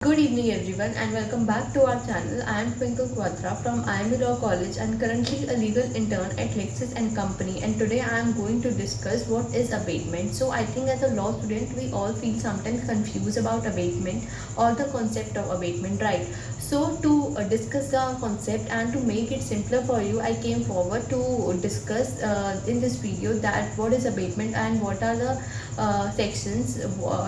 Good evening everyone and welcome back to our channel. I am Twinkle Quatra from IME Law College and currently a legal intern at Lexis and Company, and today I am going to discuss what is abatement. So I think as a law student we all feel sometimes confused about abatement or the concept of abatement, right? So to discuss the concept and to make it simpler for you, I came forward to discuss in this video that what is abatement and what are the sections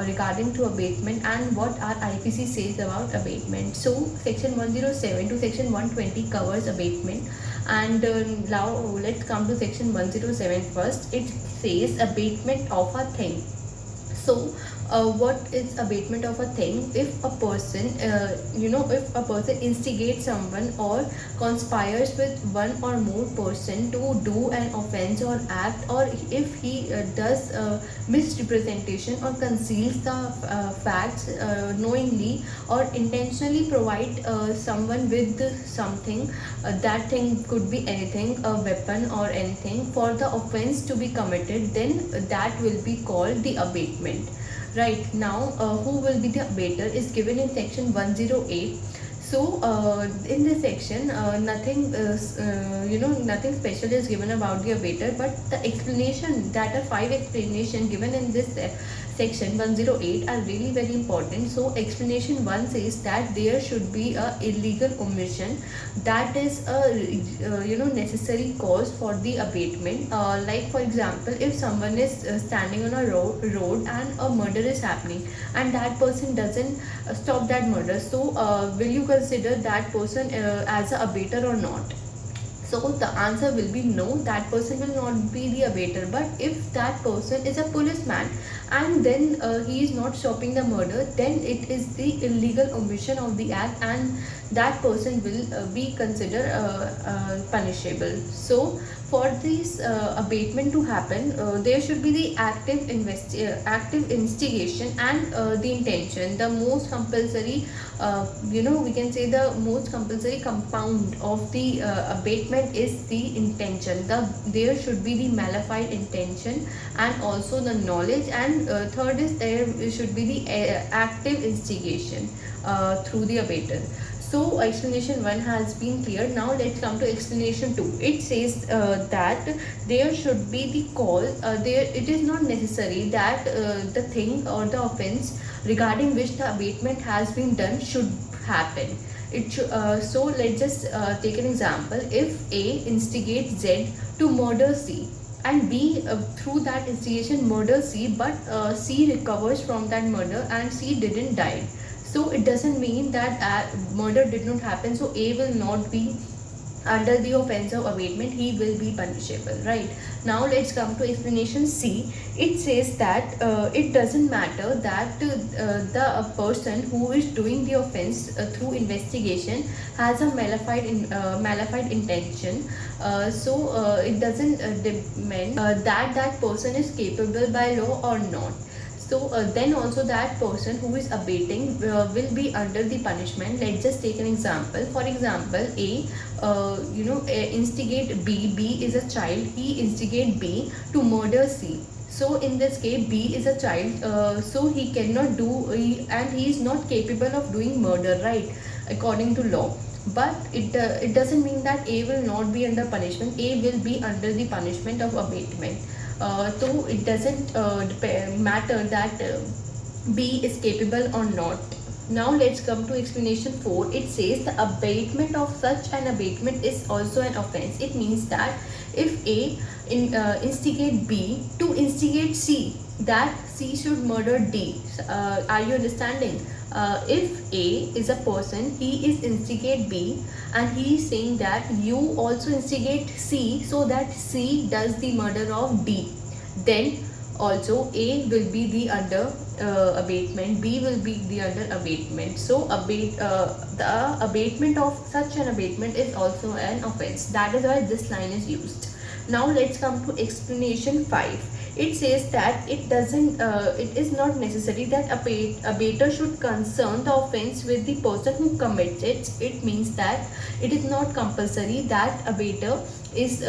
regarding to abatement and what our IPC says about abatement. So section 107 to section 120 covers abatement, and now let's come to section 107 first. It says abatement of a thing. So what is abatement of a thing? If a person if a person instigates someone or conspires with one or more person to do an offense or act, or if he does misrepresentation or conceals the facts knowingly or intentionally provide someone with something, that thing could be anything, a weapon or anything, for the offense to be committed, then that will be called the abatement. Right now, who will be the abater is given in section 108. So in this section, nothing special is given about the abater, but the explanation, that are five explanation given in this section 108 are really very important. So explanation 1 says that there should be a illegal omission, that is a necessary cause for the abatement. Like for example, if someone is standing on a road and a murder is happening and that person doesn't stop that murder, so will you consider that person as a abater or not? So the answer will be no, that person will not be the abater. But if that person is a policeman and then he is not stopping the murder, then it is the illegal omission of the act and that person will be considered punishable. So for this abatement to happen, there should be the active instigation and the intention. The most compulsory, we can say the most compulsory compound of the abatement is the intention. There should be the malified intention and also the knowledge, and third is there should be the active instigation through the abater. So explanation 1 has been clear. Now let's come to explanation 2. It says that there should be the call. It is not necessary that the thing or the offense regarding which the abatement has been done should happen. So let's just take an example. If A instigates Z to murder C, and B through that instigation murders C, but C recovers from that murder and C didn't die, so it doesn't mean that murder did not happen, so A will not be under the offense of abatement, he will be punishable. Right now let's come to explanation C. It says that it doesn't matter that the person who is doing the offense through investigation has a malified intention. It doesn't demand that that person is capable by law or not. So then also that person who is abating will be under the punishment. Let's just take an example. For example, A instigate B. B is a child, he instigate B to murder C. So in this case B is a child, so he cannot do and he is not capable of doing murder, right, according to law. But it doesn't mean that A will not be under punishment. A will be under the punishment of abatement. So it doesn't matter that B is capable or not. Now let's come to explanation 4. It says the abatement of such an abatement is also an offense. It means that if A instigate B to instigate C, that C should murder D. Are you understanding? If A is a person, he is instigate B and he is saying that you also instigate C so that C does the murder of D, then also A will be the under abatement, B will be the under abatement. So the abatement of such an abatement is also an offense. That is why this line is used. Now let's come to explanation 5. It says that it is not necessary that abater should concern the offense with the person who commits it. It means that it is not compulsory that abater is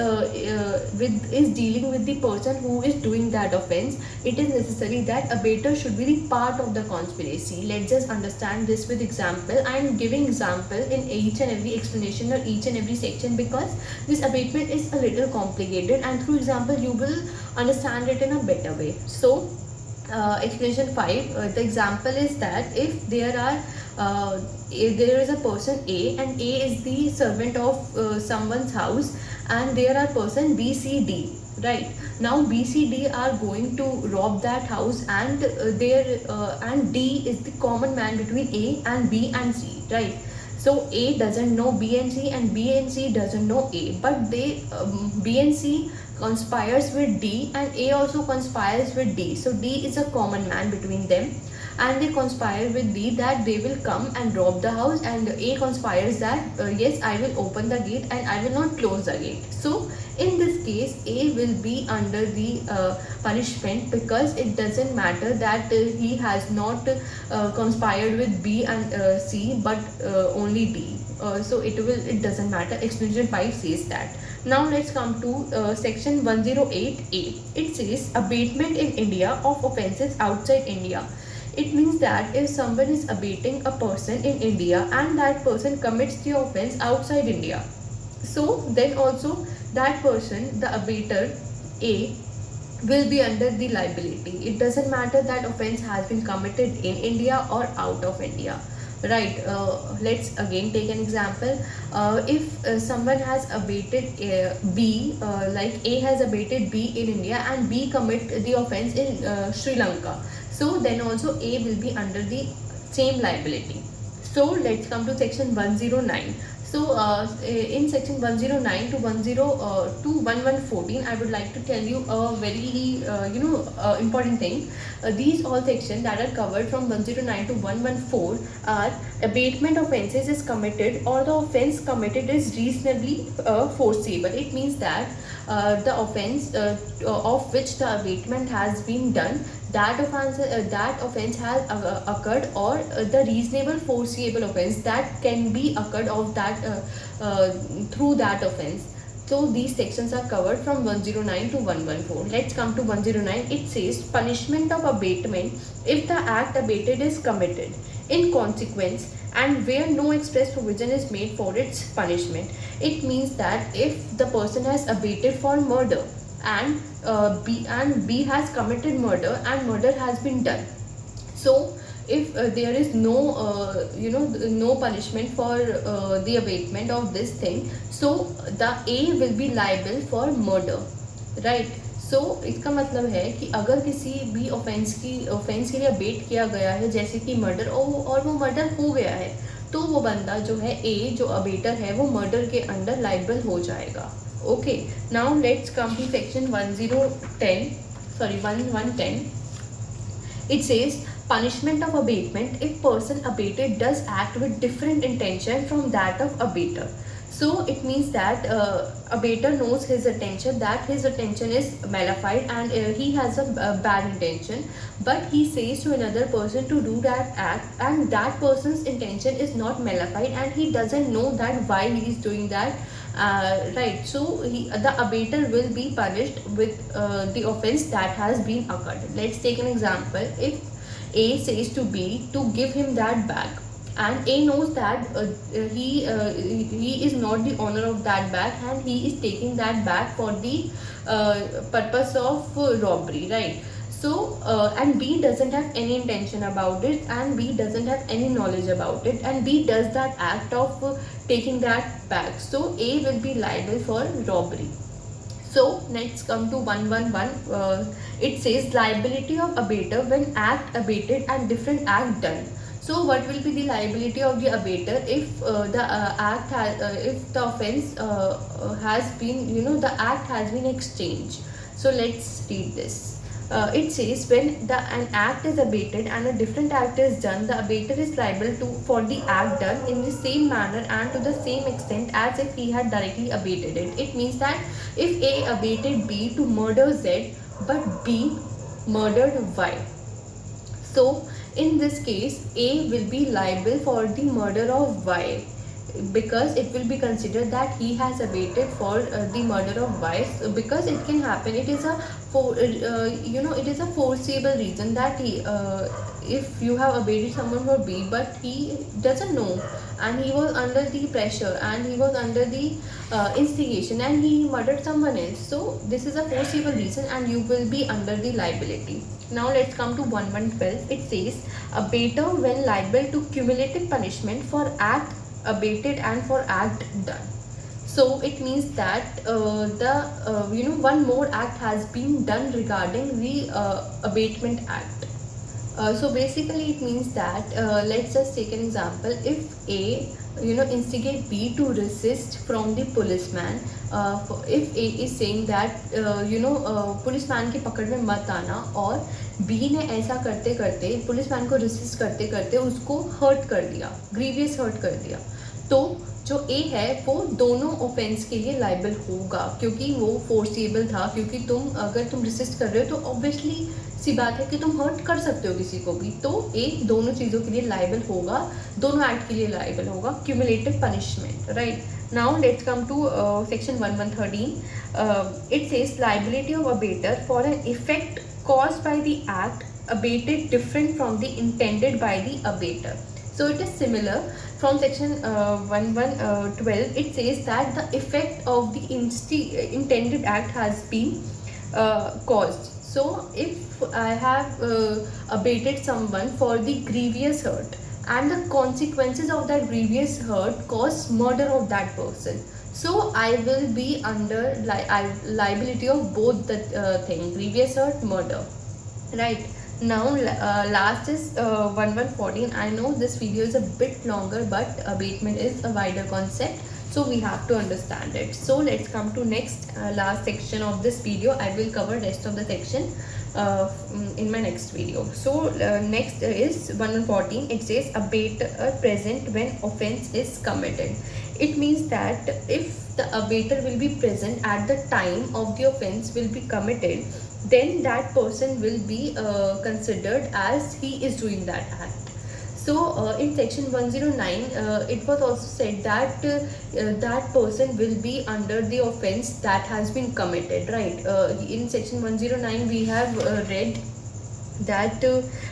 dealing with the person who is doing that offense, it is necessary that abater should be the part of the conspiracy. Let's just understand this with example. I am giving example in each and every explanation or each and every section because this abatement is a little complicated, and through example you will understand it in a better way. So explanation 5, the example is that if there is a person A, and A is the servant of someone's house, and there are person B, C, D, right? Now B, C, D are going to rob that house, and and D is the common man between A and B and C, right? So A doesn't know B and C, and B and C doesn't know A, but B and C conspires with D, and A also conspires with D. So D is a common man between them, and they conspire with D that they will come and rob the house, and A conspires that yes, I will open the gate and I will not close the gate. So in this case A will be under the punishment, because it doesn't matter that he has not conspired with B and C, but only D. So it doesn't matter. Explanation 5 says that. Now let's come to section 108A. It says abatement in India of offences outside India. It means that if someone is abating a person in India and that person commits the offence outside India, so then also that person, the abater A, will be under the liability. It doesn't matter that offence has been committed in India or out of India, right? Let's again take an example. If someone has abated B, like A has abated B in India and B commit the offence in Sri Lanka, so then also A will be under the same liability. So let's come to section 109. So in section 109 to 1114, I would like to tell you a very important thing. These all sections that are covered from 109 to 114 are abatement offences is committed, or the offence committed is reasonably foreseeable. It means that the offence of which the abatement has been done, that offence has occurred, or the reasonable foreseeable offence that can be occurred of that through that offence. So these sections are covered from 109 to 114. Let's come to 109. It says punishment of abatement if the act abated is committed in consequence and where no express provision is made for its punishment. It means that if the person has abated for murder, and B has committed murder and murder has been done, so if there is no punishment for the abatement of this thing, so the A will be liable for murder, right? सो इसका मतलब है कि अगर किसी भी offence के लिए abate किया गया है, जैसे कि मर्डर, और वो मर्डर हो गया है, तो वो बंदा जो है ए, जो अबेटर है, वो मर्डर के अंडर लाइबल हो जाएगा. Okay, now let's come to section 1110. It says punishment of abatement if person abated does act with different intention from that of abater. So it means that abater knows his intention, that his intention is malified, and he has a bad intention, but he says to another person to do that act, and that person's intention is not malified, and he doesn't know that why he is doing that, right? So the abater will be punished with the offense that has been occurred. Let's take an example. If A says to B to give him that bag, and A knows that he is not the owner of that bag, and he is taking that bag for the purpose of robbery, right? So and B doesn't have any intention about it, and B doesn't have any knowledge about it, and B does that act of taking that bag, so A will be liable for robbery. So let's come to 111. It says liability of abater when act abated and different act done. So what will be the liability of the abater if if the offense has been, the act has been exchanged? So let's read this. It says when an act is abated and a different act is done, the abater is liable for the act done in the same manner and to the same extent as if he had directly abated it. It means that if A abated B to murder Z, but B murdered Y, so in this case A will be liable for the murder of Y. because it will be considered that he has abated for the murder of wife, because it can happen. It is a it is a foreseeable reason that if you have abated someone for B but he doesn't know, and he was under the pressure and he was under the instigation and he murdered someone else, so this is a foreseeable reason and you will be under the liability. Now let's come to 1112. It says abater when liable to cumulative punishment for act abated and for act done. So it means that one more act has been done regarding the abatement act. So basically it means that let's just take an example. If A instigate B to resist from the policeman, if A is saying that policeman की पकड़ में मत आना, और B ने ऐसा करते करते पुलिसमैन को रेसिस्ट करते करते उसको हर्ट कर दिया, ग्रीवियस हर्ट कर दिया, तो जो ए है वो दोनों ऑफेंस के लिए लाइबल होगा, क्योंकि वो फोर्सेबल था, क्योंकि अगर तुम रेसिस्ट कर रहे हो तो ऑब्वियसली सी बात है कि तुम हर्ट कर सकते हो किसी को भी, तो ए दोनों चीज़ों के लिए लाइबल होगा, दोनों एक्ट के लिए लाइबल होगा, cumulative punishment, right. Now let's come to section 1113. It says liability of abettor for an effect caused by the act abated different from the intended by the abater. So it is similar from section 1112. It says that the effect of the intended act has been caused. So if I have abated someone for the grievous hurt and the consequences of that grievous hurt cause murder of that person, so I will be under liability of both the thing, grievous hurt, murder, right. Now last is 1114. I know this video is a bit longer, but abatement is a wider concept, so we have to understand it. So let's come to next last section of this video. I will cover rest of the section in my next video. So next is 1114. It says abater present when offense is committed. It means that if the abater will be present at the time of the offense will be committed, then that person will be considered as he is doing that act. So in section 109 it was also said that that person will be under the offense that has been committed, right. In section 109 we have read that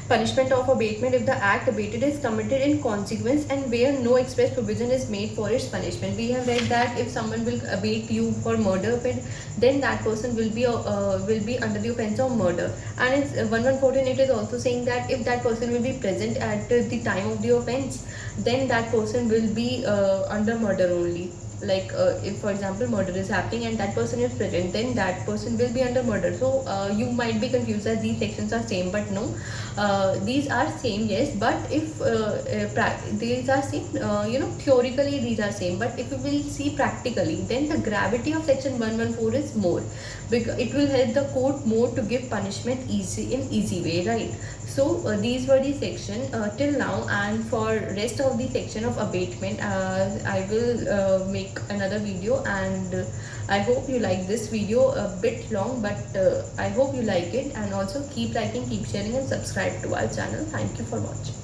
punishment of abatement if the act abated is committed in consequence and where no express provision is made for its punishment. We have read that if someone will abate you for murder, then that person will be under the offense of murder. And in 1114 it is also saying that if that person will be present at the time of the offense, then that person will be under murder only. Like if for example murder is happening and that person is present, then that person will be under murder. So you might be confused that these sections are same, but no, these are same, yes, but if these are same, theoretically these are same, but if you will see practically, then the gravity of section 114 is more, because it will help the court more to give punishment easy way, right. So these were the section till now, and for rest of the section of abatement I will make another video, and I hope you like this video, a bit long, but I hope you like it, and also keep liking, keep sharing and subscribe to our channel. Thank you for watching.